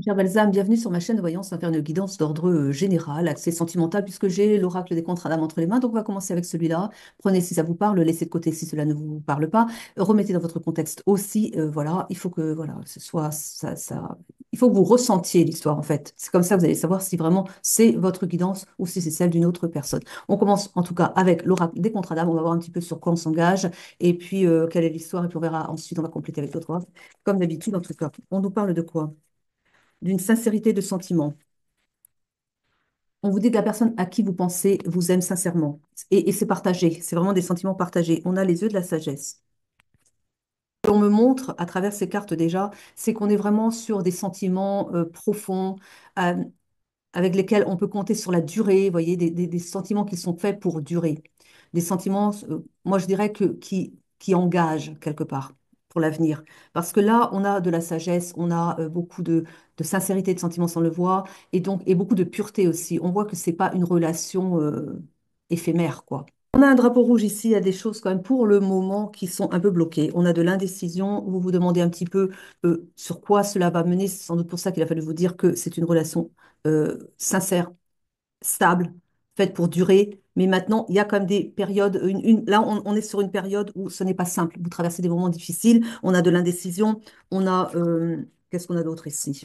Cher Balsam, bienvenue sur ma chaîne de voyance. On va faire une guidance d'ordre général, axée sentimental, puisque j'ai l'oracle des contrats d'âme entre les mains. Donc, on va commencer avec celui-là. Prenez si ça vous parle, laissez de côté si cela ne vous parle pas. Remettez dans votre contexte aussi. Voilà, il faut que voilà, ce soit il faut que vous ressentiez l'histoire en fait. C'est comme ça que vous allez savoir si vraiment c'est votre guidance ou si c'est celle d'une autre personne. On commence en tout cas avec l'oracle des contrats d'âme. On va voir un petit peu sur quoi on s'engage et puis quelle est l'histoire. Et puis on verra ensuite, on va compléter avec l'autre oracle. Comme d'habitude, en tout cas, on nous parle de quoi? D'une sincérité de sentiment. On vous dit que la personne à qui vous pensez vous aime sincèrement. Et c'est partagé, c'est vraiment des sentiments partagés. On a les yeux de la sagesse. Ce qu'on me montre à travers ces cartes déjà, c'est qu'on est vraiment sur des sentiments profonds, euh, avec lesquels on peut compter sur la durée, vous voyez, des sentiments qui sont faits pour durer. Des sentiments, moi je dirais qui engagent quelque part pour l'avenir. Parce que là, on a de la sagesse, on a beaucoup de sincérité de sentiments sans le voir, et donc et beaucoup de pureté aussi. On voit que c'est pas une relation éphémère, quoi. On a un drapeau rouge ici, il y a des choses quand même pour le moment qui sont un peu bloquées. On a de l'indécision, vous vous demandez un petit peu sur quoi cela va mener. C'est sans doute pour ça qu'il a fallu vous dire que c'est une relation sincère, stable, faite pour durer. Mais maintenant, il y a quand même des périodes. Là, on est sur une période où ce n'est pas simple. Vous traversez des moments difficiles. On a de l'indécision. On a. Qu'est-ce qu'on a d'autre ici?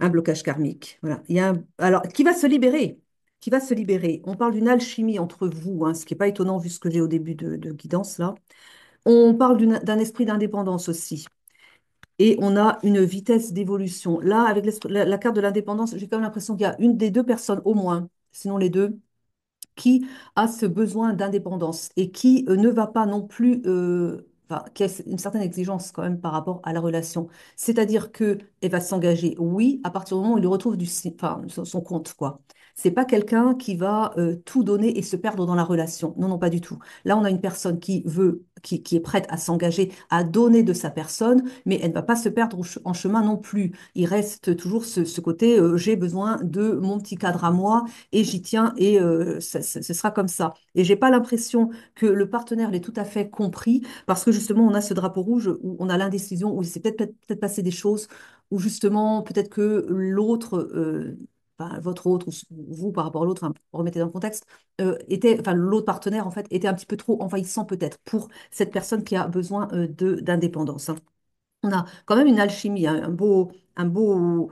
Un blocage karmique. Voilà. Alors, qui va se libérer? Qui va se libérer? On parle d'une alchimie entre vous, hein, ce qui n'est pas étonnant vu ce que j'ai au début de guidance là. On parle d'un esprit d'indépendance aussi. Et on a une vitesse d'évolution. Là, avec la carte de l'indépendance, j'ai quand même l'impression qu'il y a une des deux personnes au moins, sinon les deux, qui a ce besoin d'indépendance et qui ne va pas non plus, enfin, qui a une certaine exigence quand même par rapport à la relation. C'est-à-dire que elle va s'engager, oui, à partir du moment où il retrouve enfin, son compte, quoi. C'est pas quelqu'un qui va tout donner et se perdre dans la relation. Non, non, pas du tout. Là, on a une personne qui veut, qui est prête à s'engager, à donner de sa personne, mais elle ne va pas se perdre en chemin non plus. Il reste toujours ce côté, j'ai besoin de mon petit cadre à moi et j'y tiens et ce sera comme ça. Et j'ai pas l'impression que le partenaire l'ait tout à fait compris parce que justement on a ce drapeau rouge où on a l'indécision, où il s'est peut-être passé des choses, où justement peut-être que l'autre, enfin, votre autre ou vous par rapport à l'autre, hein, remettez dans le contexte, enfin l'autre partenaire en fait était un petit peu trop envahissant peut-être pour cette personne qui a besoin d'indépendance, hein. On a quand même une alchimie, hein, un beau,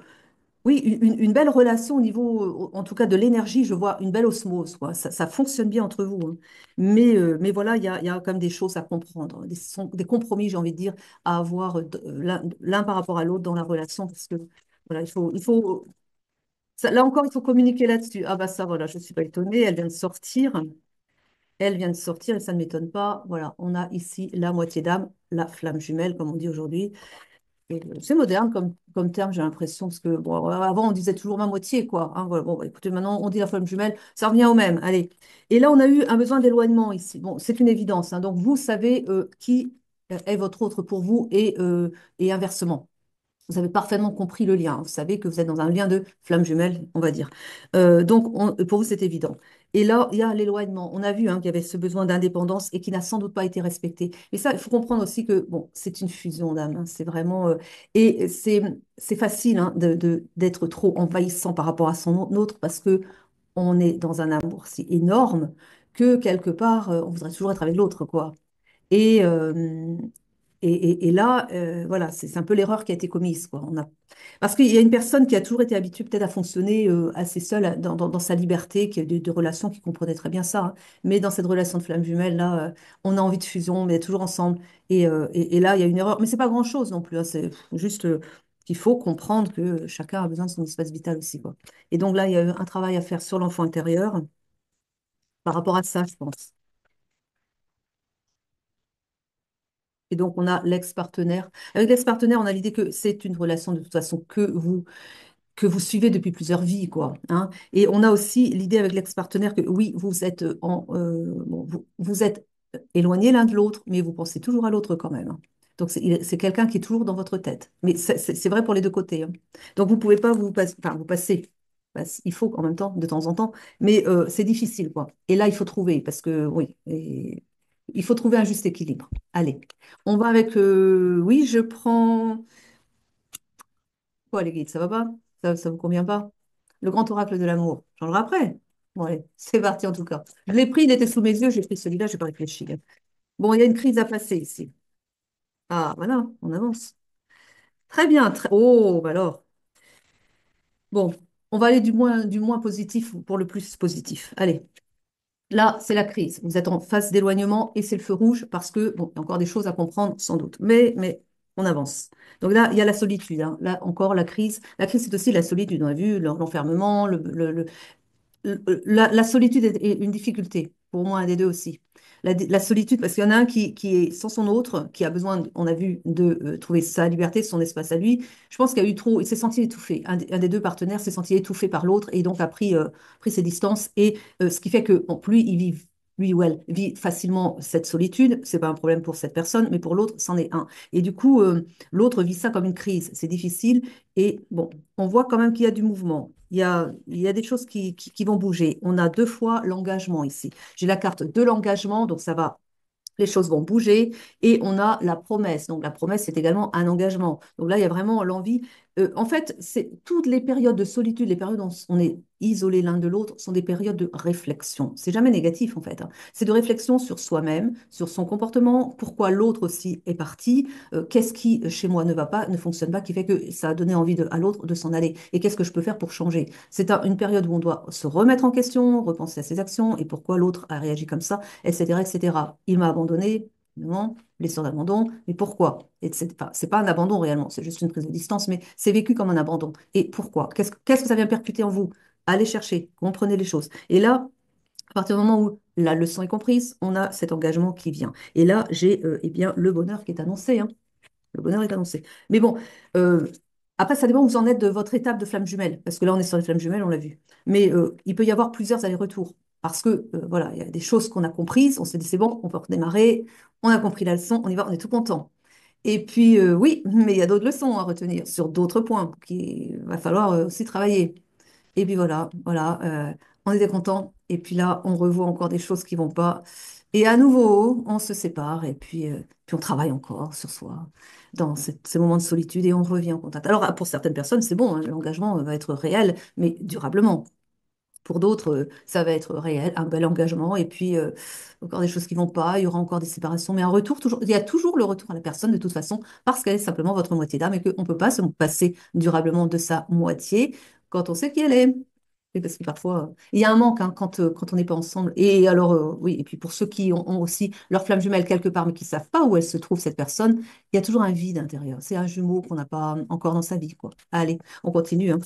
oui, une belle relation au niveau, en tout cas de l'énergie, je vois une belle osmose, quoi. Ça fonctionne bien entre vous, hein. Mais voilà, il y a quand même des choses à comprendre, des compromis, j'ai envie de dire, à avoir l'un par rapport à l'autre dans la relation, parce que voilà, là encore, il faut communiquer là-dessus. Ah bah ça, voilà, je ne suis pas étonnée, elle vient de sortir. Elle vient de sortir et ça ne m'étonne pas. Voilà, on a ici la moitié d'âme, la flamme jumelle, comme on dit aujourd'hui. C'est moderne comme terme, j'ai l'impression, parce que bon, avant on disait toujours ma moitié, quoi, hein, voilà. Bon, bah, écoutez, maintenant on dit la flamme jumelle, ça revient au même. Allez. Et là, on a eu un besoin d'éloignement ici. Bon, c'est une évidence, hein. Donc vous savez qui est votre autre pour vous et inversement. Vous avez parfaitement compris le lien. Vous savez que vous êtes dans un lien de flamme jumelle, on va dire. Donc, pour vous, c'est évident. Et là, il y a l'éloignement. On a vu hein, qu'il y avait ce besoin d'indépendance et qui n'a sans doute pas été respecté. Mais ça, il faut comprendre aussi que, bon, c'est une fusion d'âme, hein. C'est vraiment. Et c'est facile hein, d'être trop envahissant par rapport à son autre parce que on est dans un amour si énorme que quelque part, on voudrait toujours être avec l'autre, quoi. Et, euh, et là, voilà, c'est un peu l'erreur qui a été commise, quoi. Parce qu'il y a une personne qui a toujours été habituée peut-être à fonctionner assez seule dans sa liberté, qui a des relations qui comprenaient très bien ça, hein. Mais dans cette relation de flamme jumelle, là, on a envie de fusion, mais toujours ensemble. Et là, il y a une erreur. Mais c'est pas grand-chose non plus, hein. C'est juste qu'il faut comprendre que chacun a besoin de son espace vital aussi, quoi. Et donc là, il y a eu un travail à faire sur l'enfant intérieur par rapport à ça, je pense. Et donc, on a l'ex-partenaire. Avec l'ex-partenaire, on a l'idée que c'est une relation de toute façon que vous suivez depuis plusieurs vies, quoi, hein. Et on a aussi l'idée avec l'ex-partenaire que oui, vous êtes bon, vous êtes éloignés l'un de l'autre, mais vous pensez toujours à l'autre quand même, hein. Donc, c'est quelqu'un qui est toujours dans votre tête. Mais c'est vrai pour les deux côtés, hein. Donc, vous pouvez pas enfin, vous passer. Il faut en même temps, de temps en temps, mais c'est difficile, quoi. Et là, il faut trouver, parce que oui, il faut trouver un juste équilibre. Allez, on va avec, oui, je prends. Quoi, les guides, ça va pas? Ça vous convient pas? Le grand oracle de l'amour. Changera après. Bon, allez, c'est parti en tout cas. Je l'ai pris, il était sous mes yeux, j'ai pris celui-là, j'ai pas réfléchi. Bon, il y a une crise à passer ici. Ah, voilà, on avance. Très bien. Oh, bah alors. Bon, on va aller du moins positif pour le plus positif. Allez, là, c'est la crise. Vous êtes en phase d'éloignement et c'est le feu rouge parce que, bon, il y a encore des choses à comprendre sans doute. Mais on avance. Donc là, il y a la solitude, hein. Là, encore, la crise. La crise, c'est aussi la solitude. On a vu l'enfermement, la solitude est une difficulté, pour moi, un des deux aussi. La solitude, parce qu'il y en a un qui est sans son autre, qui a besoin, on a vu, de trouver sa liberté, son espace à lui. Je pense qu'il y a eu trop, il s'est senti étouffé. Un des deux partenaires s'est senti étouffé par l'autre et donc a pris ses distances. Et ce qui fait que, bon, plus il vit, lui ou elle vit facilement cette solitude, c'est pas un problème pour cette personne, mais pour l'autre, c'en est un. Et du coup, l'autre vit ça comme une crise. C'est difficile. Et bon, on voit quand même qu'il y a du mouvement. Il y a des choses qui vont bouger. On a deux fois l'engagement ici. J'ai la carte de l'engagement, donc ça va, les choses vont bouger. Et on a la promesse. Donc la promesse, c'est également un engagement. Donc là, il y a vraiment l'envie. En fait, c'est toutes les périodes de solitude, les périodes où on est isolé l'un de l'autre, sont des périodes de réflexion. C'est jamais négatif, en fait, hein. C'est de réflexion sur soi-même, sur son comportement, pourquoi l'autre aussi est parti, qu'est-ce qui, chez moi, ne va pas, ne fonctionne pas, qui fait que ça a donné envie à l'autre de s'en aller. Et qu'est-ce que je peux faire pour changer? C'est une période où on doit se remettre en question, repenser à ses actions et pourquoi l'autre a réagi comme ça, etc., etc. Il m'a abandonné, non, blessure d'abandon, mais pourquoi? Et c'est pas un abandon réellement, c'est juste une prise de distance, mais c'est vécu comme un abandon. Et pourquoi? Qu'est-ce que ça vient percuter en vous? Allez chercher, comprenez les choses. Et là, à partir du moment où la leçon est comprise, on a cet engagement qui vient. Et là, j'ai eh bien le bonheur qui est annoncé, hein. Le bonheur est annoncé. Mais bon, euh, après, ça dépend où vous en êtes de votre étape de flamme jumelle. Parce que là, on est sur les flammes jumelles, on l'a vu. Mais il peut y avoir plusieurs allers-retours. Parce que, voilà, il y a des choses qu'on a comprises. On s'est dit, c'est bon, on peut redémarrer. On a compris la leçon, on y va, on est tout content. Et puis, oui, mais il y a d'autres leçons à retenir sur d'autres points qu'il va falloir aussi travailler. Et puis voilà, voilà, on était content. Et puis là, on revoit encore des choses qui vont pas. Et à nouveau, on se sépare et puis on travaille encore sur soi dans ces moments de solitude et on revient en contact. Alors, pour certaines personnes, c'est bon, hein, l'engagement va être réel, mais durablement. Pour d'autres, ça va être réel, un bel engagement, et puis encore des choses qui vont pas, il y aura encore des séparations, mais un retour, toujours, il y a toujours le retour à la personne de toute façon, parce qu'elle est simplement votre moitié d'âme et qu'on ne peut pas se passer durablement de sa moitié quand on sait qui elle est. Et parce que parfois, il y a un manque hein, quand on n'est pas ensemble. Et alors, oui, et puis pour ceux qui ont aussi leur flamme jumelle quelque part, mais qui ne savent pas où elle se trouve, cette personne, il y a toujours un vide intérieur. C'est un jumeau qu'on n'a pas encore dans sa vie, quoi. Allez, on continue, hein.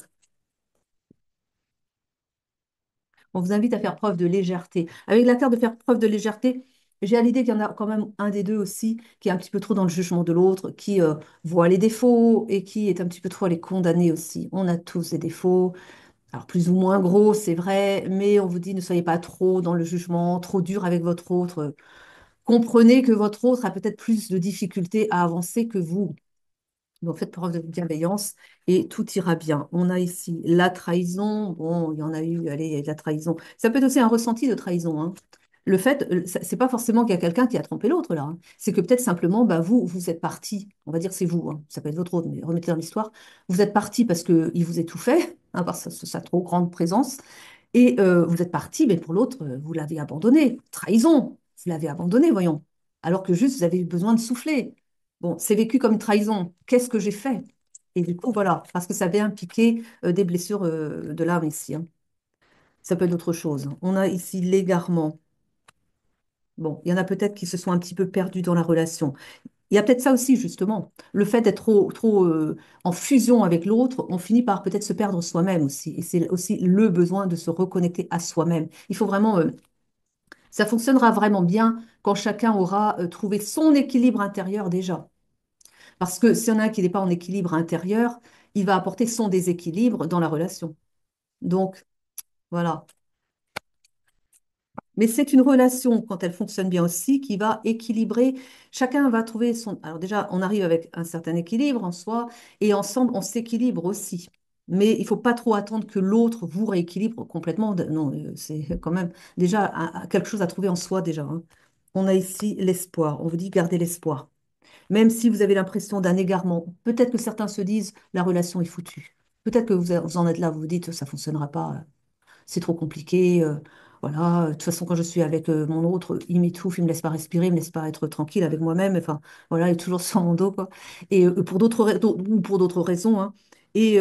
On vous invite à faire preuve de légèreté. Avec la carte de faire preuve de légèreté, j'ai à l'idée qu'il y en a quand même un des deux aussi qui est un petit peu trop dans le jugement de l'autre, qui voit les défauts et qui est un petit peu trop à les condamner aussi. On a tous des défauts, alors plus ou moins gros, c'est vrai, mais on vous dit ne soyez pas trop dans le jugement, trop dur avec votre autre. Comprenez que votre autre a peut-être plus de difficultés à avancer que vous. Donc, faites preuve de bienveillance et tout ira bien. On a ici la trahison. Bon, il y en a eu, allez, il y a eu de la trahison. Ça peut être aussi un ressenti de trahison, hein. Le fait, c'est pas forcément qu'il y a quelqu'un qui a trompé l'autre, là, hein. C'est que peut-être simplement, bah, vous êtes parti. On va dire c'est vous, hein. Ça peut être votre autre, mais remettez dans l'histoire. Vous êtes parti parce qu'il vous étouffait, hein, par sa trop grande présence. Et vous êtes parti, mais pour l'autre, vous l'avez abandonné. Trahison, vous l'avez abandonné, voyons. Alors que juste, vous avez eu besoin de souffler. Bon, c'est vécu comme une trahison. Qu'est-ce que j'ai fait? Et du coup, voilà, parce que ça avait impliqué des blessures de l'âme ici, hein. Ça peut être autre chose. On a ici l'égarement. Bon, il y en a peut-être qui se sont un petit peu perdus dans la relation. Il y a peut-être ça aussi, justement. Le fait d'être trop en fusion avec l'autre, on finit par peut-être se perdre soi-même aussi. Et c'est aussi le besoin de se reconnecter à soi-même. Il faut vraiment, ça fonctionnera vraiment bien quand chacun aura trouvé son équilibre intérieur déjà. Parce que s'il y en a un qui n'est pas en équilibre intérieur, il va apporter son déséquilibre dans la relation. Donc, voilà. Mais c'est une relation, quand elle fonctionne bien aussi, qui va équilibrer. Chacun va trouver son... Alors déjà, on arrive avec un certain équilibre en soi, et ensemble, on s'équilibre aussi. Mais il ne faut pas trop attendre que l'autre vous rééquilibre complètement. Non, c'est quand même déjà quelque chose à trouver en soi déjà, hein. On a ici l'espoir. On vous dit garder l'espoir. même si vous avez l'impression d'un égarement. Peut-être que certains se disent, la relation est foutue. Peut-être que vous en êtes là, vous vous dites, ça fonctionnera pas, c'est trop compliqué. Voilà, de toute façon, quand je suis avec mon autre, il m'étouffe, il me laisse pas respirer, il me laisse pas être tranquille avec moi-même. Enfin, voilà, il est toujours sur mon dos, quoi. Et pour ou pour d'autres raisons, hein. Et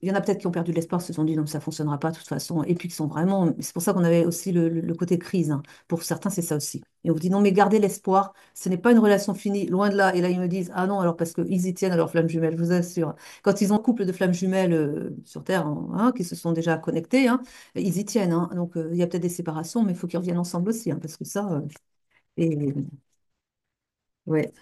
il y en a peut-être qui ont perdu de l'espoir, se sont dit non, ça fonctionnera pas de toute façon. Et puis qui sont vraiment, c'est pour ça qu'on avait aussi le côté crise, hein. Pour certains, c'est ça aussi. Et on vous dit non, mais gardez l'espoir. Ce n'est pas une relation finie, loin de là. Et là, ils me disent ah non, alors parce qu'ils y tiennent à leur flamme jumelle, je vous assure. Quand ils ont un couple de flammes jumelles sur Terre, hein, qui se sont déjà connectés, hein, ils y tiennent, hein. Donc, il y a peut-être des séparations, mais il faut qu'ils reviennent ensemble aussi, hein, parce que ça, et, ouais,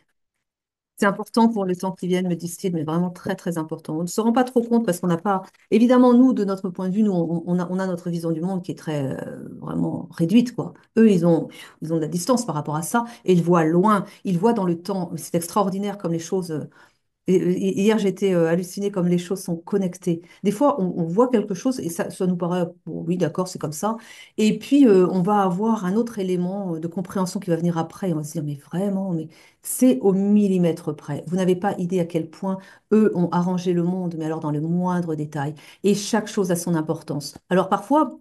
c'est important pour les temps qui viennent, me disent-ils, mais vraiment très, très important. On ne se rend pas trop compte parce qu'on n'a pas. Évidemment, nous, de notre point de vue, nous, on a notre vision du monde qui est très, vraiment réduite, quoi. Eux, ils ont de la distance par rapport à ça et ils voient loin, ils voient dans le temps. C'est extraordinaire comme les choses. Et hier, j'étais hallucinée comme les choses sont connectées. Des fois, on voit quelque chose et ça nous paraît, bon, oui, d'accord, c'est comme ça. Et puis, on va avoir un autre élément de compréhension qui va venir après. Et on va se dire, mais vraiment, mais c'est au millimètre près. Vous n'avez pas idée à quel point eux ont arrangé le monde, mais alors dans le moindre détail. Et chaque chose a son importance. Alors parfois,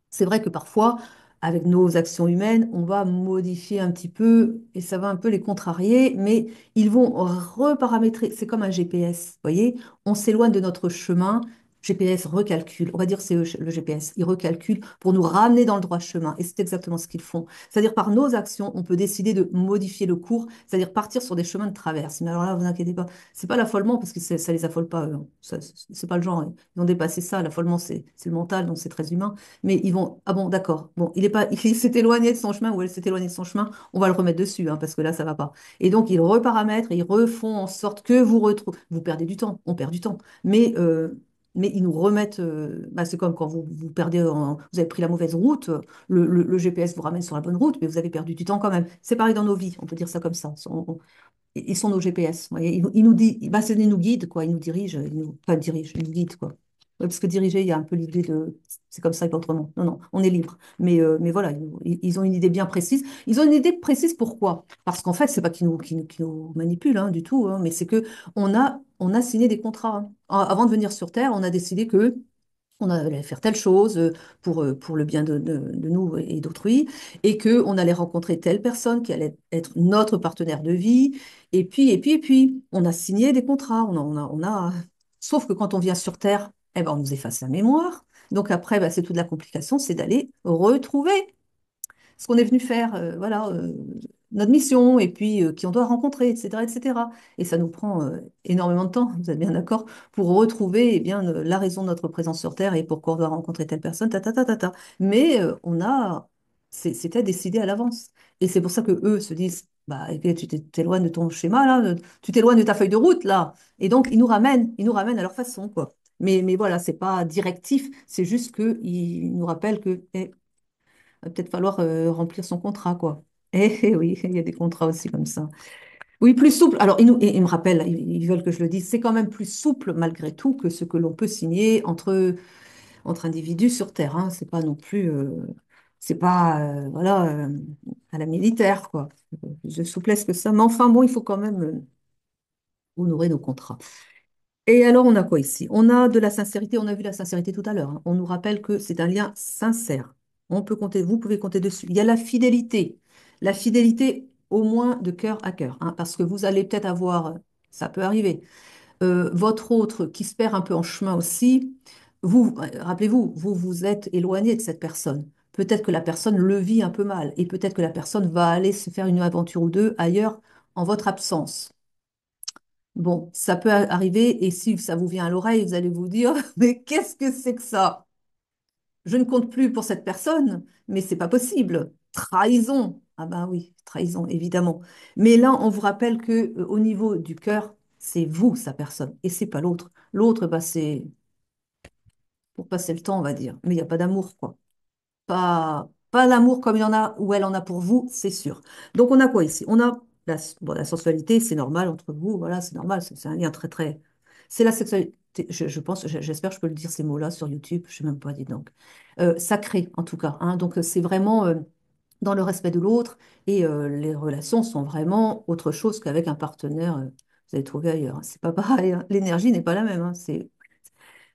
c'est vrai que parfois, avec nos actions humaines, on va modifier un petit peu et ça va un peu les contrarier, mais ils vont reparamétrer. C'est comme un GPS, vous voyez? On s'éloigne de notre chemin. GPS recalcule. On va dire que c'est le GPS. Il recalcule pour nous ramener dans le droit chemin. Et c'est exactement ce qu'ils font. C'est-à-dire par nos actions, on peut décider de modifier le cours, c'est-à-dire partir sur des chemins de traverse. Mais alors là, vous inquiétez pas, c'est pas l'affolement parce que ça les affole pas, eux, hein. C'est pas le genre, hein. Ils ont dépassé ça. L'affolement, c'est le mental, donc c'est très humain. Mais ils vont, ah bon, d'accord, bon, il est pas, il s'est éloigné de son chemin ou elle s'est éloignée de son chemin, on va le remettre dessus, hein, parce que là, ça va pas. Et donc, ils reparamètrent et ils refont en sorte que vous retrouvez, vous perdez du temps, on perd du temps, mais ils nous remettent, bah, c'est comme quand vous perdez, vous avez pris la mauvaise route, le GPS vous ramène sur la bonne route, mais vous avez perdu du temps quand même. C'est pareil dans nos vies, on peut dire ça comme ça. Ils sont nos GPS. Vous voyez. Ils nous disent, bah, ils nous guident, quoi. Ils nous dirigent, pas dirigent, ils nous guident, quoi. Ouais, parce que diriger, il y a un peu l'idée de c'est comme ça et pas autrement. Non, non, on est libre. Mais voilà, ils ont une idée bien précise. Ils ont une idée précise pourquoi? Parce qu'en fait, c'est pas qu'ils nous manipulent, hein, du tout, hein, mais c'est que on a signé des contrats, hein. Avant de venir sur Terre, on a décidé que on allait faire telle chose pour le bien de nous et d'autrui, et qu'on allait rencontrer telle personne qui allait être notre partenaire de vie. Et puis, on a signé des contrats. Sauf que quand on vient sur Terre, eh ben, on nous efface la mémoire. Donc après, ben, c'est toute la complication, c'est d'aller retrouver ce qu'on est venu faire, voilà, notre mission, et puis qui on doit rencontrer, etc., etc. Et ça nous prend énormément de temps, vous êtes bien d'accord, pour retrouver eh bien, la raison de notre présence sur Terre et pourquoi on doit rencontrer telle personne, ta, ta, ta, ta, ta. Mais c'était décidé à l'avance. Et c'est pour ça que eux se disent, bah, eh bien, tu t'éloignes de ton schéma, là, tu t'éloignes de ta feuille de route, là. Et donc, ils nous ramènent à leur façon, quoi. Mais voilà, c'est pas directif, c'est juste qu'ils nous rappellent que va peut-être falloir remplir son contrat, quoi. Oui, il y a des contrats aussi comme ça. Oui, plus souple. Alors, ils me rappellent, ils veulent que je le dise, c'est quand même plus souple malgré tout que ce que l'on peut signer entre individus sur Terre, hein. C'est pas non plus, c'est pas, voilà, à la militaire, quoi. Plus de souplesse que ça. Mais enfin, bon, il faut quand même honorer nos contrats. Et alors, on a quoi ici? On a de la sincérité, on a vu la sincérité tout à l'heure, hein. On nous rappelle que c'est un lien sincère. On peut compter, vous pouvez compter dessus. Il y a la fidélité au moins de cœur à cœur, hein, parce que vous allez peut-être avoir, ça peut arriver, votre autre qui se perd un peu en chemin aussi. Vous, rappelez-vous, vous vous êtes éloigné de cette personne. Peut-être que la personne le vit un peu mal, et peut-être que la personne va aller se faire une aventure ou deux ailleurs en votre absence. Bon, ça peut arriver et si ça vous vient à l'oreille, vous allez vous dire, mais qu'est-ce que c'est que ça? Je ne compte plus pour cette personne, mais c'est pas possible. Trahison. Ah ben oui, trahison, évidemment. Mais là, on vous rappelle que au niveau du cœur, c'est vous, sa personne, et c'est pas l'autre. L'autre, bah, c'est pour passer le temps, on va dire. Mais il n'y a pas d'amour, quoi. Pas l'amour comme il en a ou elle en a pour vous, c'est sûr. Donc on a quoi ici? On a bon, la sensualité, c'est normal entre vous, voilà, c'est normal, c'est un lien très très. C'est la sexualité, je pense, j'espère que je peux le dire ces mots-là sur YouTube, je ne sais même pas, dis donc. Sacré en tout cas, hein. Donc c'est vraiment dans le respect de l'autre, et les relations sont vraiment autre chose qu'avec un partenaire vous avez trouvé ailleurs, hein. C'est pas pareil, hein. L'énergie n'est pas la même, hein.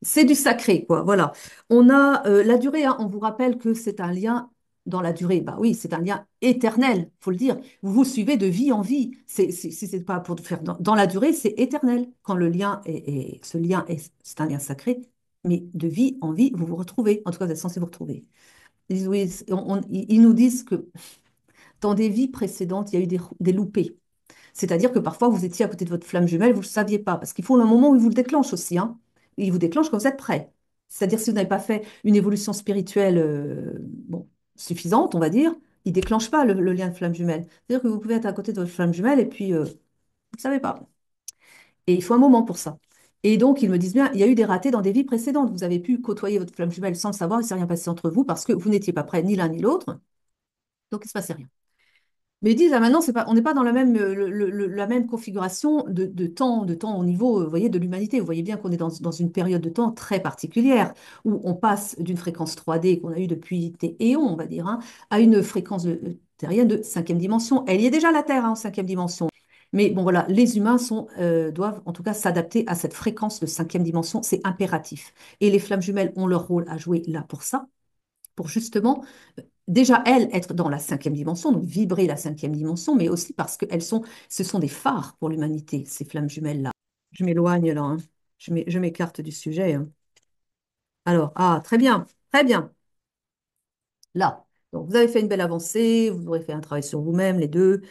C'est du sacré, quoi. Voilà. On a la durée, hein. On vous rappelle que c'est un lien dans la durée. Bah oui, c'est un lien éternel, faut le dire. Vous vous suivez de vie en vie. Si c'est pas pour faire dans la durée, c'est éternel. Quand le lien ce lien c'est un lien sacré, mais de vie en vie, vous vous retrouvez. En tout cas, vous êtes censé vous retrouver. Ils disent, oui, ils nous disent que dans des vies précédentes, il y a eu des loupés. C'est-à-dire que parfois, vous étiez à côté de votre flamme jumelle, vous ne le saviez pas, parce qu'il faut un moment où il vous le déclenche aussi, hein. Et il vous déclenche quand vous êtes prêt. C'est-à-dire si vous n'avez pas fait une évolution spirituelle bon, suffisante, on va dire, il ne déclenche pas le lien de flamme jumelle. C'est-à-dire que vous pouvez être à côté de votre flamme jumelle et puis vous ne savez pas. Et il faut un moment pour ça. Et donc, ils me disent bien, il y a eu des ratés dans des vies précédentes. Vous avez pu côtoyer votre flamme jumelle sans le savoir, il ne s'est rien passé entre vous parce que vous n'étiez pas prêts ni l'un ni l'autre. Donc, il ne se passait rien. Mais ils disent, ah, maintenant, c'est pas, on n'est pas dans la même, la même configuration de temps au niveau, vous voyez, de l'humanité. Vous voyez bien qu'on est dans une période de temps très particulière, où on passe d'une fréquence 3D qu'on a eue depuis des éons, on va dire, hein, à une fréquence terrienne de cinquième dimension. Elle y est déjà, la Terre, hein, en cinquième dimension. Mais bon, voilà, les humains doivent en tout cas s'adapter à cette fréquence de cinquième dimension. C'est impératif. Et les flammes jumelles ont leur rôle à jouer là pour ça, pour justement déjà, elles, être dans la cinquième dimension, donc vibrer la cinquième dimension, mais aussi parce que ce sont des phares pour l'humanité, ces flammes jumelles-là. Je m'éloigne là, hein. Je m'écarte du sujet, hein. Alors, ah, très bien, très bien. Là, donc vous avez fait une belle avancée, vous aurez fait un travail sur vous-même, les deux.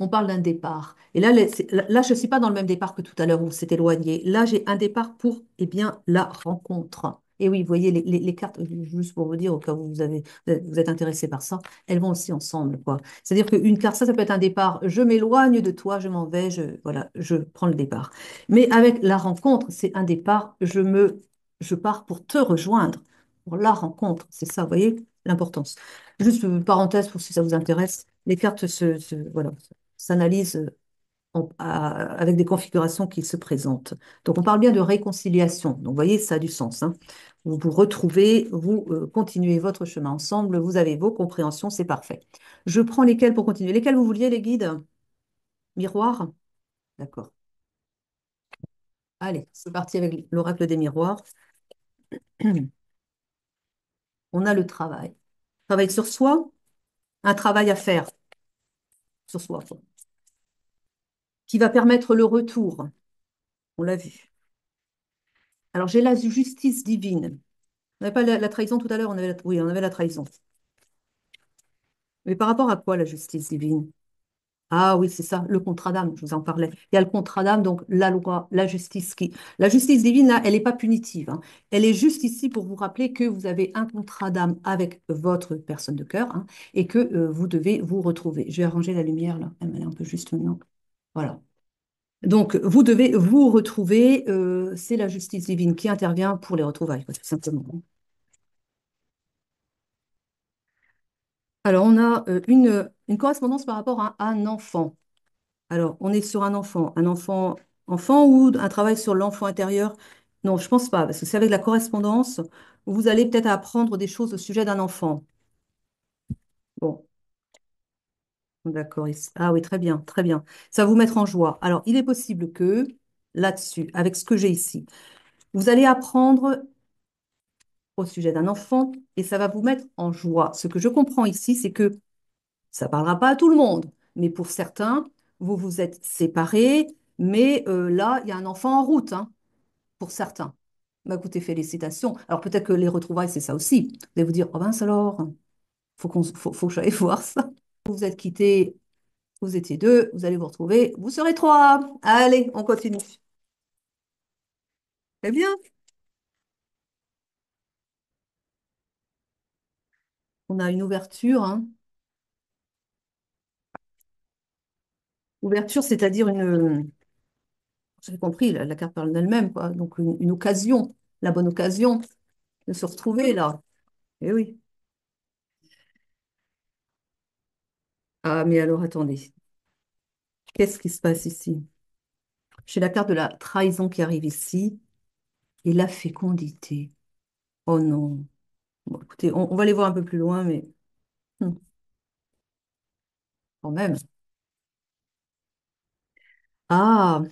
On parle d'un départ. Et là, là, je ne suis pas dans le même départ que tout à l'heure où c'est éloigné. Là, j'ai un départ pour, eh bien, la rencontre. Et oui, vous voyez, les cartes, juste pour vous dire, au cas où vous êtes intéressé par ça, elles vont aussi ensemble, quoi. C'est-à-dire qu'une carte, ça peut être un départ. Je m'éloigne de toi, je m'en vais, voilà, je prends le départ. Mais avec la rencontre, c'est un départ. Je pars pour te rejoindre, pour la rencontre. C'est ça, vous voyez, l'importance. Juste parenthèse pour si ça vous intéresse, les cartes voilà, s'analysent avec des configurations qui se présentent. Donc on parle bien de réconciliation. Donc vous voyez, ça a du sens, hein. Vous vous retrouvez, vous continuez votre chemin ensemble, vous avez vos compréhensions, c'est parfait. Je prends lesquelles pour continuer? Lesquelles vous vouliez, les guides? Miroirs? D'accord. Allez, c'est parti avec l'oracle des miroirs. On a le travail. Travail sur soi, un travail à faire sur soi, quoi, qui va permettre le retour. On l'a vu. Alors, j'ai la justice divine. On n'avait pas la trahison tout à l'heure, oui, on avait la trahison. Mais par rapport à quoi la justice divine? Ah oui, c'est ça, le contrat d'âme, je vous en parlais. Il y a le contrat d'âme, donc la loi, la justice qui. La justice divine, là, elle n'est pas punitive, hein. Elle est juste ici pour vous rappeler que vous avez un contrat d'âme avec votre personne de cœur, hein, et que vous devez vous retrouver. Je vais arranger la lumière là, elle est un peu juste maintenant. Voilà. Donc, vous devez vous retrouver, c'est la justice divine qui intervient pour les retrouvailles, quoi, tout simplement. Alors, on a une correspondance par rapport à un enfant. Alors, on est sur un enfant ou un travail sur l'enfant intérieur? Non, je pense pas, parce que c'est avec la correspondance, vous allez peut-être apprendre des choses au sujet d'un enfant. Bon, d'accord. Ah oui, très bien, très bien. Ça va vous mettre en joie. Alors, il est possible que là-dessus, avec ce que j'ai ici, vous allez apprendre au sujet d'un enfant et ça va vous mettre en joie. Ce que je comprends ici, c'est que ça ne parlera pas à tout le monde, mais pour certains, vous vous êtes séparés, mais là, il y a un enfant en route, hein, pour certains. Bah, écoutez, félicitations. Alors peut-être que les retrouvailles, c'est ça aussi. Vous allez vous dire, oh mince alors, faut que j'aille voir ça. Vous vous êtes quittés, vous étiez deux, vous allez vous retrouver, vous serez trois. Allez, on continue. Eh bien, on a une ouverture, hein. Ouverture, c'est-à-dire vous avez compris, la carte parle d'elle-même, quoi. Donc une occasion, la bonne occasion de se retrouver là. Eh oui. Ah, mais alors attendez, qu'est-ce qui se passe ici? J'ai la carte de la trahison qui arrive ici et la fécondité. Oh non. Bon, écoutez, on va aller voir un peu plus loin, mais hmm. quand même. Ah,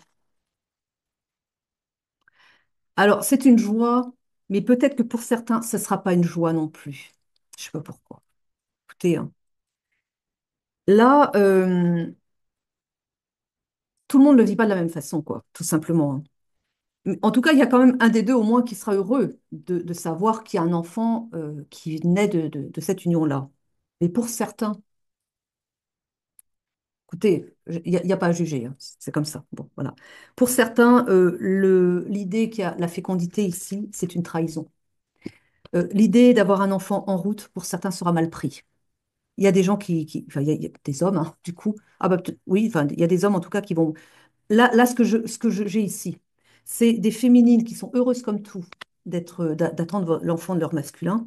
alors c'est une joie, mais peut-être que pour certains, ce ne sera pas une joie non plus. Je sais pas pourquoi. Écoutez, hein, là, tout le monde ne le vit pas de la même façon, quoi, tout simplement, hein. En tout cas, il y a quand même un des deux au moins qui sera heureux de savoir qu'il y a un enfant qui naît de cette union-là. Mais pour certains, écoutez, il y a pas à juger, hein, c'est comme ça. Bon, voilà. Pour certains, l'idée qu'il y a la fécondité ici, c'est une trahison. L'idée d'avoir un enfant en route, pour certains, sera mal pris. Il y a des gens enfin, il y a des hommes, hein, du coup. Ah bah, oui, enfin, il y a des hommes en tout cas qui vont. Là, j'ai ici, c'est des féminines qui sont heureuses comme tout d'attendre l'enfant de leur masculin.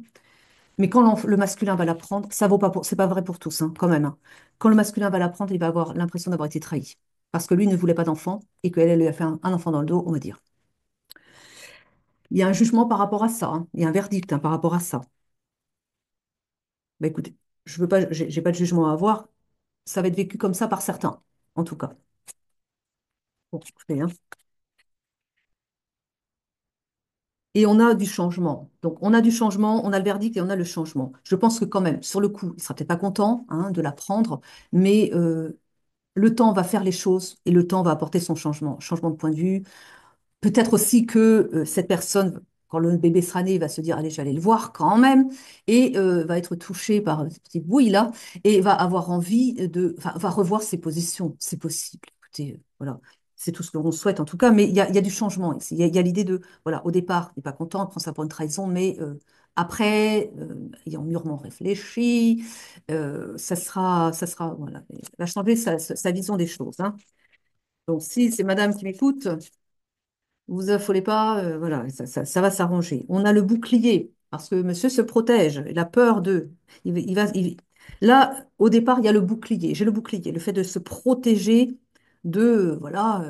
Mais quand le masculin va l'apprendre, ça vaut pas pour, c'est pas vrai pour tous, hein, quand même, hein. Quand le masculin va l'apprendre, il va avoir l'impression d'avoir été trahi. Parce que lui ne voulait pas d'enfant et qu'elle elle lui a fait un enfant dans le dos, on va dire. Il y a un jugement par rapport à ça, hein. Il y a un verdict, hein, par rapport à ça. Bah, écoutez, je veux pas, j'ai pas de jugement à avoir. Ça va être vécu comme ça par certains, en tout cas. Bon, écoutez, hein. Et on a du changement. Donc, on a du changement, on a le verdict et on a le changement. Je pense que quand même, sur le coup, il sera peut-être pas content, hein, de l'apprendre, mais le temps va faire les choses et le temps va apporter son changement, changement de point de vue. Peut-être aussi que cette personne, quand le bébé sera né, va se dire, allez, j'allais le voir quand même, et va être touchée par cette petite bouille là, et va avoir envie enfin, va revoir ses positions. C'est possible. Écoutez, voilà. C'est tout ce que l'on souhaite en tout cas, mais il y a du changement ici. Il y a l'idée de, voilà, au départ, il n'est pas content, il prend ça pour une trahison, mais après, ayant mûrement réfléchi, voilà, il va changer sa vision des choses, hein. Donc, si c'est madame qui m'écoute, vous affolez pas, voilà, ça va s'arranger. On a le bouclier, parce que monsieur se protège, il a peur de. Là, au départ, il y a le bouclier. J'ai le bouclier, le fait de se protéger de, voilà,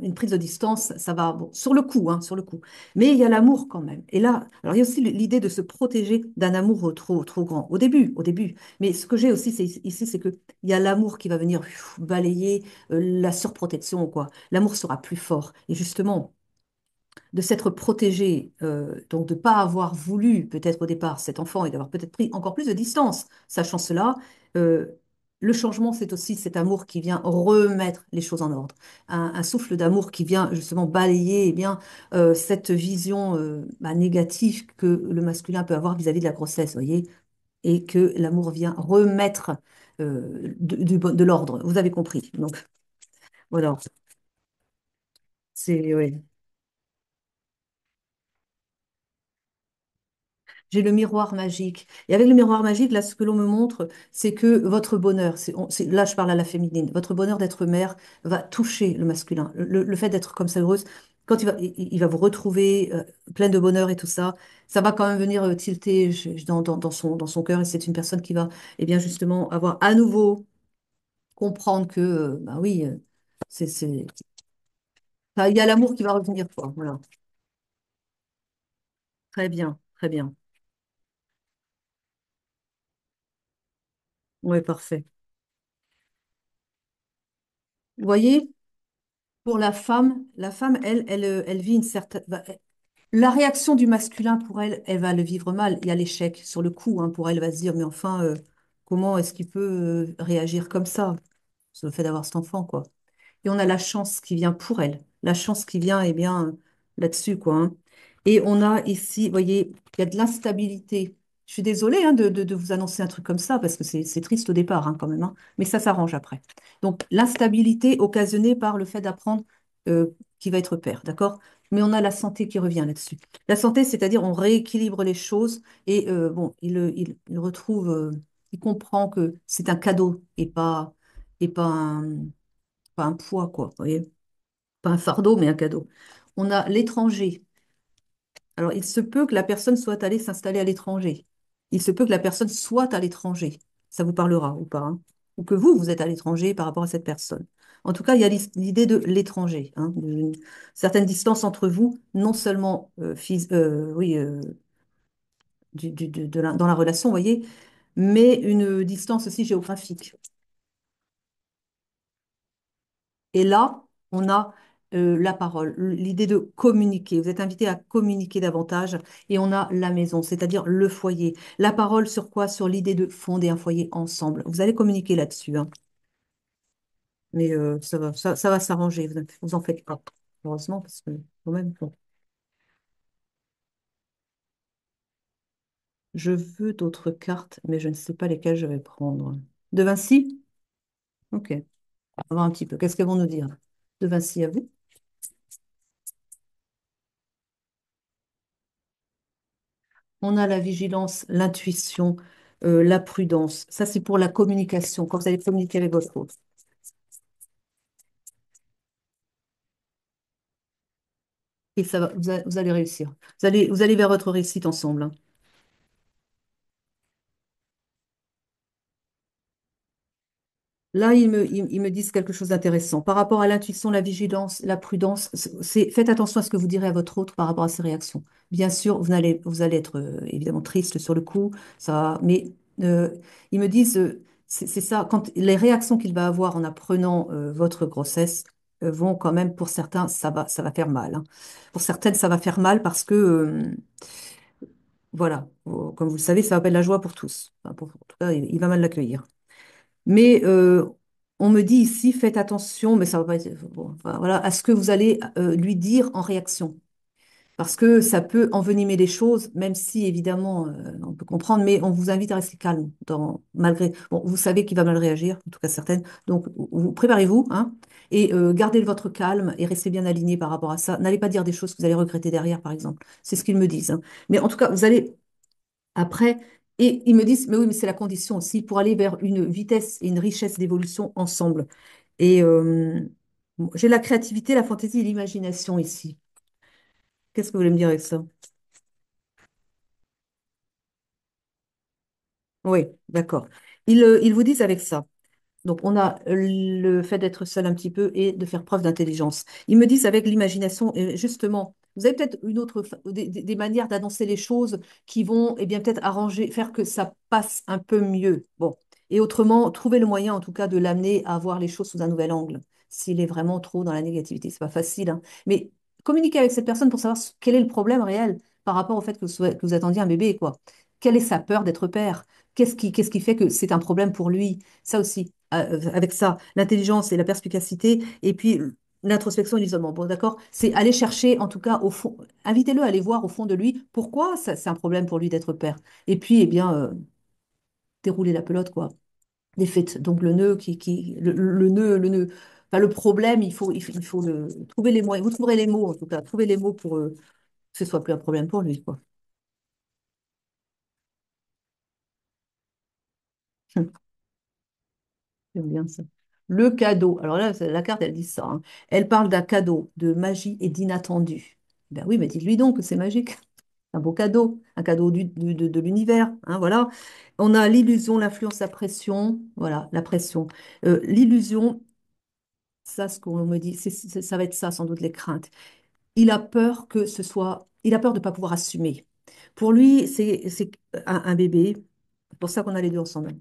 une prise de distance, ça va, bon, sur le coup, hein, sur le coup. Mais il y a l'amour quand même. Et là, alors il y a aussi l'idée de se protéger d'un amour trop grand. Au début. Mais ce que j'ai aussi ici, c'est que il y a l'amour qui va venir balayer la surprotection, quoi. L'amour sera plus fort. Et justement, de s'être protégé, donc de ne pas avoir voulu peut-être au départ cet enfant et d'avoir peut-être pris encore plus de distance, sachant cela, euh, le changement, c'est aussi cet amour qui vient remettre les choses en ordre. Un souffle d'amour qui vient justement balayer eh bien, cette vision négative que le masculin peut avoir vis-à-vis de la grossesse, voyez, et que l'amour vient remettre de l'ordre. Vous avez compris. Donc, voilà, c'est... ouais. J'ai le miroir magique. Et avec le miroir magique, là, ce que l'on me montre, c'est que votre bonheur, là, je parle à la féminine, votre bonheur d'être mère va toucher le masculin. Le fait d'être comme ça heureuse, quand il va vous retrouver pleine de bonheur et tout ça, ça va quand même venir tilter dans son cœur. Et c'est une personne qui va, eh bien, justement, avoir à nouveau comprendre que, bah oui, il y a l'amour qui va revenir, quoi. Voilà. Très bien, très bien. Oui, parfait. Vous voyez? Pour la femme, elle vit une certaine. La réaction du masculin, pour elle, elle va le vivre mal. Il y a l'échec sur le coup, hein, pour elle, elle va se dire, mais enfin, comment est-ce qu'il peut réagir comme ça sur le fait d'avoir cet enfant, quoi. Et on a la chance qui vient pour elle. La chance qui vient, eh bien, là-dessus, quoi, hein. Et on a ici, vous voyez, il y a de l'instabilité. Je suis désolée, hein, de vous annoncer un truc comme ça, parce que c'est triste au départ, hein, quand même, hein, mais ça s'arrange après. Donc, l'instabilité occasionnée par le fait d'apprendre qui va être père, d'accord? Mais on a la santé qui revient là-dessus. La santé, c'est-à-dire on rééquilibre les choses et bon, il retrouve, il comprend que c'est un cadeau et pas un poids, quoi. Vous voyez? Pas un fardeau, mais un cadeau. On a l'étranger. Alors, il se peut que la personne soit allée s'installer à l'étranger. Il se peut que la personne soit à l'étranger. Ça vous parlera ou pas, hein. Ou que vous êtes à l'étranger par rapport à cette personne. En tout cas, il y a l'idée de l'étranger, hein, d'une certaine distance entre vous, non seulement oui, dans la relation, vous voyez, mais une distance aussi géographique. Et là, on a la parole, l'idée de communiquer. Vous êtes invité à communiquer davantage. Et on a la maison, c'est-à-dire le foyer. La parole sur quoi? Sur l'idée de fonder un foyer ensemble. Vous allez communiquer là-dessus, hein. Mais ça va s'arranger, vous en faites pas. Heureusement, parce que quand même, bon. Je veux d'autres cartes, mais je ne sais pas lesquelles je vais prendre. De Vinci? Ok, on va voir un petit peu. Qu'est-ce qu'elles vont nous dire? De Vinci à vous. On a la vigilance, l'intuition, la prudence. Ça, c'est pour la communication, quand vous allez communiquer avec votre autre. Et ça va, vous allez réussir. Vous allez vers votre réussite ensemble, hein. Là, ils me disent quelque chose d'intéressant. Par rapport à l'intuition, la vigilance, la prudence, faites attention à ce que vous direz à votre autre par rapport à ses réactions. Bien sûr, vous allez être évidemment triste sur le coup, ça, mais euh, ils me disent, c'est ça, quand les réactions qu'il va avoir en apprenant votre grossesse vont quand même, pour certains, ça va faire mal, hein. Pour certaines, ça va faire mal parce que, voilà, comme vous le savez, ça va pas être la joie pour tous. Enfin, en tout cas, il va mal l'accueillir. Mais on me dit ici, faites attention, mais ça va pas être bon, enfin, voilà, à ce que vous allez lui dire en réaction. Parce que ça peut envenimer les choses, même si évidemment on peut comprendre, mais on vous invite à rester calme malgré. Bon, vous savez qu'il va mal réagir, en tout cas certaines. Donc vous préparez-vous, hein, et gardez votre calme et restez bien aligné par rapport à ça. N'allez pas dire des choses que vous allez regretter derrière, par exemple. C'est ce qu'ils me disent, hein. Mais en tout cas, vous allez après, et ils me disent, mais oui, mais c'est la condition aussi pour aller vers une vitesse et une richesse d'évolution ensemble. Et bon, j'ai la créativité, la fantaisie et l'imagination ici. Qu'est-ce que vous voulez me dire avec ça? Oui, d'accord. Ils vous disent avec ça. Donc, on a le fait d'être seul un petit peu et de faire preuve d'intelligence. Ils me disent avec l'imagination, et justement, vous avez peut-être une autre, des manières d'annoncer les choses qui vont, eh bien, peut-être arranger, faire que ça passe un peu mieux. Bon. Et autrement, trouver le moyen, en tout cas, de l'amener à voir les choses sous un nouvel angle. S'il est vraiment trop dans la négativité, c'est pas facile, hein. Mais communiquer avec cette personne pour savoir quel est le problème réel par rapport au fait que vous attendiez un bébé, quoi. Quelle est sa peur d'être père? Qu'est-ce qui fait que c'est un problème pour lui? Ça aussi, avec ça, l'intelligence et la perspicacité, et puis l'introspection et l'isolement. Bon, d'accord? C'est aller chercher, en tout cas, au fond, invitez-le à aller voir au fond de lui pourquoi c'est un problème pour lui d'être père. Et puis, eh bien, dérouler la pelote, quoi. Des faits. Donc, le nœud le nœud, enfin, le problème, il faut trouver les moyens. Vous trouverez les mots, en tout cas, trouver les mots pour que ce soit plus un problème pour lui, quoi. J'aime bien ça. Le cadeau. Alors là, la carte, elle dit ça, hein. Elle parle d'un cadeau de magie et d'inattendu. Ben oui, mais dites-lui donc que c'est magique. Un beau cadeau, un cadeau de l'univers, hein, voilà. On a l'illusion, l'influence, la pression. Voilà, la pression. L'illusion, ça, ce qu'on me dit, ça va être ça, sans doute, les craintes. Il a peur que ce soit. Il a peur de ne pas pouvoir assumer. Pour lui, c'est un bébé. C'est pour ça qu'on a les deux ensemble.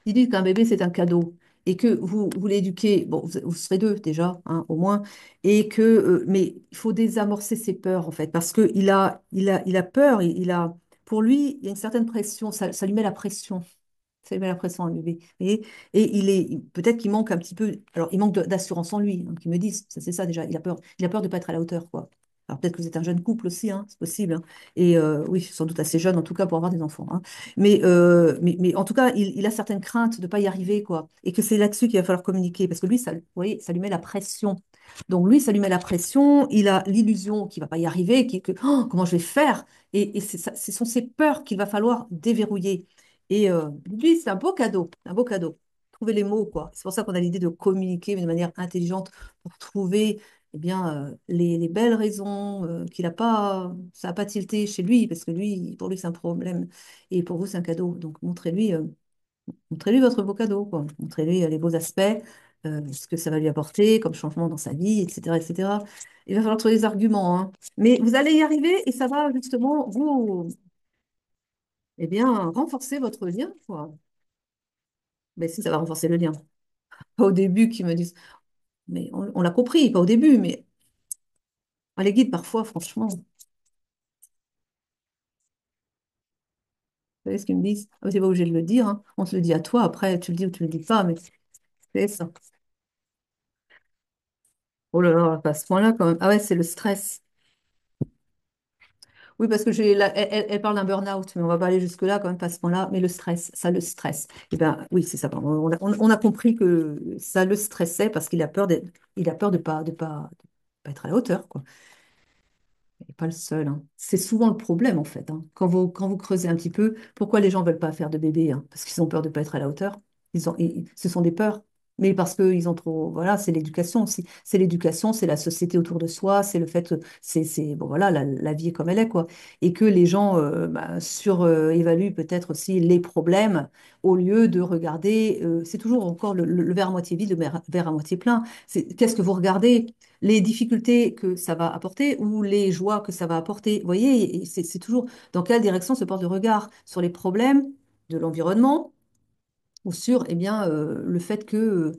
Il dit qu'un bébé, c'est un cadeau et que vous l'éduquez, bon, vous serez deux déjà, hein, au moins, et que, mais il faut désamorcer ses peurs, en fait, parce qu'il il a peur, pour lui, il y a une certaine pression, ça lui met la pression. Ça lui met la pression à un bébé. Et peut-être qu'il manque un petit peu, alors il manque d'assurance en lui, hein, qu'ils me disent, ça c'est ça déjà, il a peur de ne pas être à la hauteur, quoi. Alors peut-être que vous êtes un jeune couple aussi, hein, c'est possible, hein. Et oui, sans doute assez jeune en tout cas pour avoir des enfants, hein. Mais en tout cas, il a certaines craintes de ne pas y arriver, quoi. Et que c'est là-dessus qu'il va falloir communiquer, parce que lui, vous voyez, ça lui met la pression. Donc lui, ça lui met la pression, il a l'illusion qu'il ne va pas y arriver, que oh, comment je vais faire? Et ce sont ces peurs qu'il va falloir déverrouiller. Et lui, c'est un beau cadeau, un beau cadeau. Trouver les mots, quoi. C'est pour ça qu'on a l'idée de communiquer de manière intelligente pour trouver eh bien, les belles raisons qu'il a pas, ça n'a pas tilté chez lui, parce que lui, pour lui, c'est un problème. Et pour vous, c'est un cadeau. Donc, montrez-lui votre beau cadeau, quoi. Montrez-lui les beaux aspects, ce que ça va lui apporter comme changement dans sa vie, etc., etc. Il va falloir trouver des arguments, hein. Mais vous allez y arriver et ça va justement vous, eh bien, renforcer votre lien, quoi. Mais si, ça va renforcer le lien. Pas au début qu'ils me disent. Mais on l'a compris, pas au début, mais les guides, parfois, franchement, vous savez ce qu'ils me disent? Ah, c'est pas obligé de le dire, hein. On te le dit à toi, après, tu le dis ou tu le dis pas, mais c'est ça. Oh là là, pas à ce point-là, quand même. Ah ouais, c'est le stress. Oui, parce que elle parle d'un burn-out, mais on va pas aller jusque-là, quand même, pas à ce point-là. Mais le stress, ça le stress. Eh bien, oui, c'est ça. Pardon. On a compris que ça le stressait parce qu'il a peur il a peur de pas être à la hauteur, quoi. Et pas le seul, hein. C'est souvent le problème, en fait, hein. Quand vous creusez un petit peu, pourquoi les gens veulent pas faire de bébé, hein? Parce qu'ils ont peur de pas être à la hauteur. Ce sont des peurs. Mais parce qu'ils ont trop. Voilà, c'est l'éducation aussi. C'est l'éducation, c'est la société autour de soi, c'est le fait. Bon, voilà, la vie est comme elle est, quoi. Et que les gens surévaluent peut-être aussi les problèmes au lieu de regarder. C'est toujours encore le verre à moitié vide, verre à moitié plein. Qu'est-ce que vous regardez? Les difficultés que ça va apporter ou les joies que ça va apporter. Vous voyez, et c'est toujours dans quelle direction se porte le regard sur les problèmes de l'environnement ou sur eh bien, le fait que,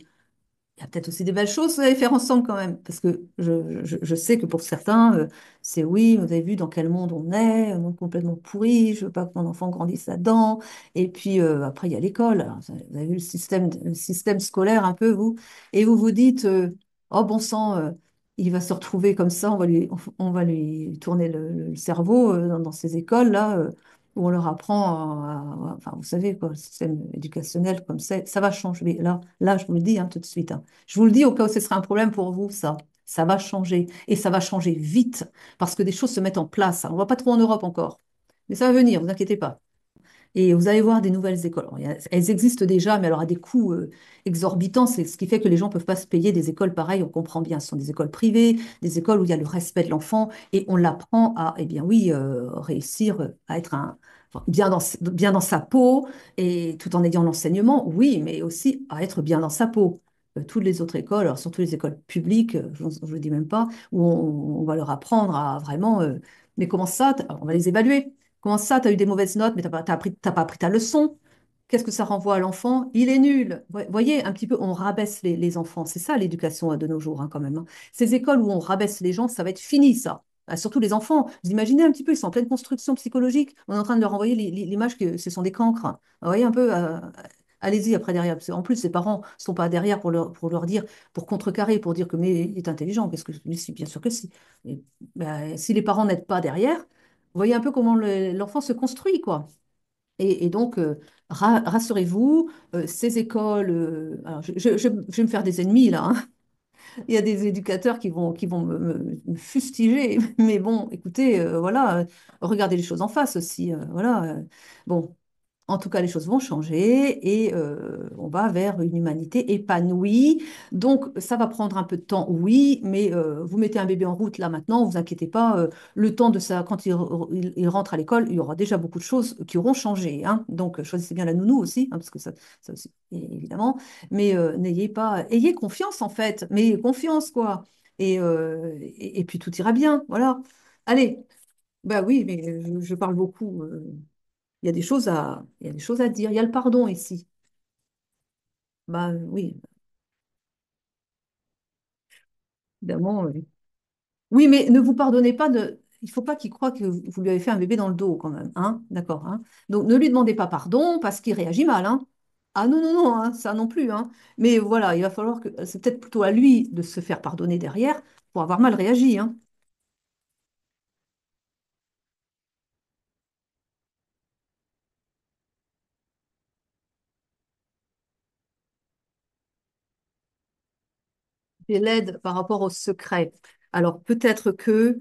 il y a peut-être aussi des belles choses à faire ensemble quand même. Parce que je sais que pour certains, c'est oui, vous avez vu dans quel monde on est, un monde complètement pourri, je veux pas que mon enfant grandisse là-dedans. Et puis après, il y a l'école. Alors, vous avez vu le système scolaire un peu, vous. Et vous vous dites, oh bon sang, il va se retrouver comme ça, on va lui tourner le cerveau dans ces écoles-là. Où on leur apprend, enfin, vous savez, quoi, le système éducationnel comme ça va changer. Mais là, je vous le dis hein, tout de suite, hein. Je vous le dis au cas où ce serait un problème pour vous, ça. Ça va changer. Et ça va changer vite, parce que des choses se mettent en place, hein. On ne va pas trop en Europe encore. Mais ça va venir, vous inquiétez pas. Et vous allez voir des nouvelles écoles. Alors, elles existent déjà, mais alors à des coûts exorbitants. C'est ce qui fait que les gens ne peuvent pas se payer des écoles pareilles. On comprend bien. Ce sont des écoles privées, des écoles où il y a le respect de l'enfant et on l'apprend à, eh bien oui, réussir à être enfin, bien dans sa peau et tout en ayant l'enseignement, oui, mais aussi à être bien dans sa peau. Toutes les autres écoles, alors surtout les écoles publiques, je ne le dis même pas, où on va leur apprendre à vraiment, mais comment ça, on va les évaluer. Comment ça, tu as eu des mauvaises notes, mais t'as pas appris ta leçon? Qu'est-ce que ça renvoie à l'enfant? Il est nul. Voyez, un petit peu, on rabaisse les enfants. C'est ça l'éducation de nos jours, hein, quand même, hein. Ces écoles où on rabaisse les gens, ça va être fini, ça. Ah, surtout les enfants. Vous imaginez un petit peu, ils sont en pleine construction psychologique. On est en train de leur envoyer l'image que ce sont des cancres. Vous voyez un peu, allez-y après derrière. Parce en plus, les parents ne sont pas derrière pour leur dire, pour contrecarrer, pour dire que mais il est intelligent. Qu'est-ce que mais si, bien sûr que si. Et, ben, si les parents n'aident pas derrière, vous voyez un peu comment l'enfant se construit, quoi. Et donc, rassurez-vous, ces écoles, alors je vais me faire des ennemis là, hein. Il y a des éducateurs qui vont me fustiger, mais bon, écoutez, voilà, regardez les choses en face aussi, voilà. Bon, en tout cas, les choses vont changer et on va vers une humanité épanouie. Donc, ça va prendre un peu de temps, oui, mais vous mettez un bébé en route là maintenant, vous inquiétez pas. Le temps de ça, quand il rentre à l'école, il y aura déjà beaucoup de choses qui auront changé, hein. Donc, choisissez bien la nounou aussi, hein, parce que ça aussi, évidemment. Mais n'ayez pas, ayez confiance en fait, mais confiance quoi. Et puis tout ira bien, voilà. Allez, bah oui, mais je parle beaucoup. Il y a des choses à dire. Il y a le pardon ici. Bah oui, évidemment. Oui, mais ne vous pardonnez pas de. Il ne faut pas qu'il croie que vous lui avez fait un bébé dans le dos quand même, hein? D'accord, hein? Donc ne lui demandez pas pardon parce qu'il réagit mal, hein? Ah non, non, non, hein, ça non plus, hein. Mais voilà, il va falloir que. C'est peut-être plutôt à lui de se faire pardonner derrière pour avoir mal réagi, hein. Et l'aide par rapport au secret. Alors peut-être que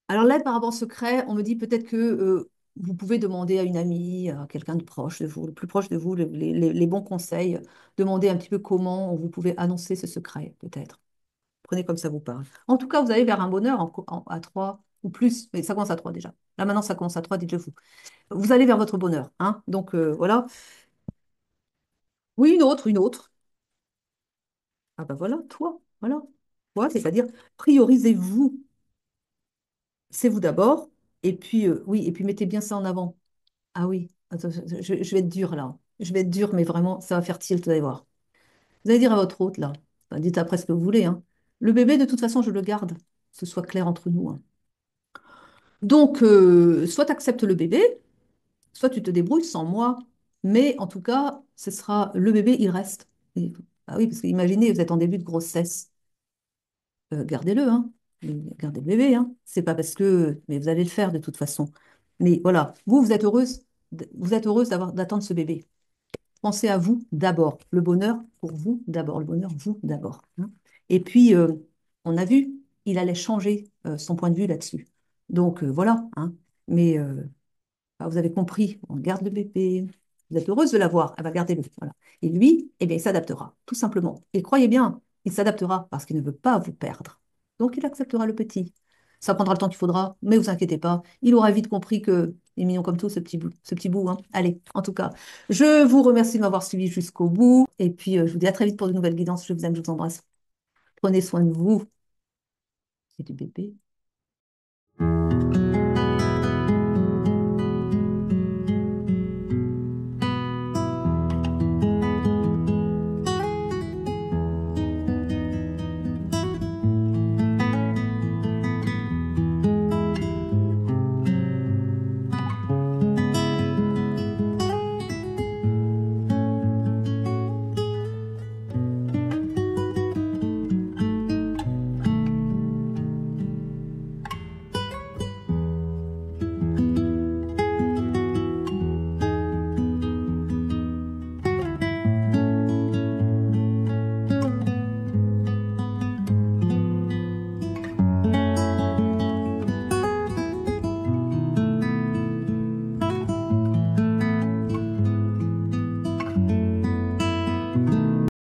Alors l'aide par rapport au secret, on me dit peut-être que vous pouvez demander à une amie, à quelqu'un de proche de vous, le plus proche de vous, les bons conseils, demander un petit peu comment vous pouvez annoncer ce secret, peut-être. Prenez comme ça vous parle. En tout cas, vous allez vers un bonheur à trois ou plus, mais ça commence à trois déjà. Là maintenant, ça commence à trois, dites-le vous. Vous allez vers votre bonheur, hein. Donc voilà. Oui, une autre, une autre. Ah ben voilà, toi, voilà. Voilà, c'est-à-dire priorisez-vous, c'est vous d'abord, et puis oui, et puis mettez bien ça en avant. Ah oui, attends, je vais être dure là. Je vais être dure, mais vraiment, ça va faire tilt, vous allez voir. Vous allez dire à votre hôte là. Enfin, dites après ce que vous voulez, hein. Le bébé, de toute façon, je le garde, que ce soit clair entre nous, hein. Donc, soit tu acceptes le bébé, soit tu te débrouilles sans moi. Mais en tout cas, ce sera le bébé, il reste. Et- ah oui, parce que imaginez, vous êtes en début de grossesse. Gardez-le, hein. Gardez le bébé, hein. C'est pas parce que. Mais vous allez le faire de toute façon. Mais voilà, vous, vous êtes heureuse d'attendre ce bébé. Pensez à vous d'abord. Le bonheur pour vous d'abord. Le bonheur, vous d'abord, hein. Et puis, on a vu, il allait changer son point de vue là-dessus. Donc, voilà, hein. Mais vous avez compris, on garde le bébé. Vous êtes heureuse de l'avoir, elle va garder le. Voilà. Et lui, eh bien, il s'adaptera, tout simplement. Et croyez bien, il s'adaptera parce qu'il ne veut pas vous perdre. Donc, il acceptera le petit. Ça prendra le temps qu'il faudra, mais vous inquiétez pas, il aura vite compris que il est mignon comme tout, ce petit bout, hein. Allez, en tout cas, je vous remercie de m'avoir suivi jusqu'au bout. Et puis, je vous dis à très vite pour de nouvelles guidances. Je vous aime, je vous embrasse. Prenez soin de vous et du bébé.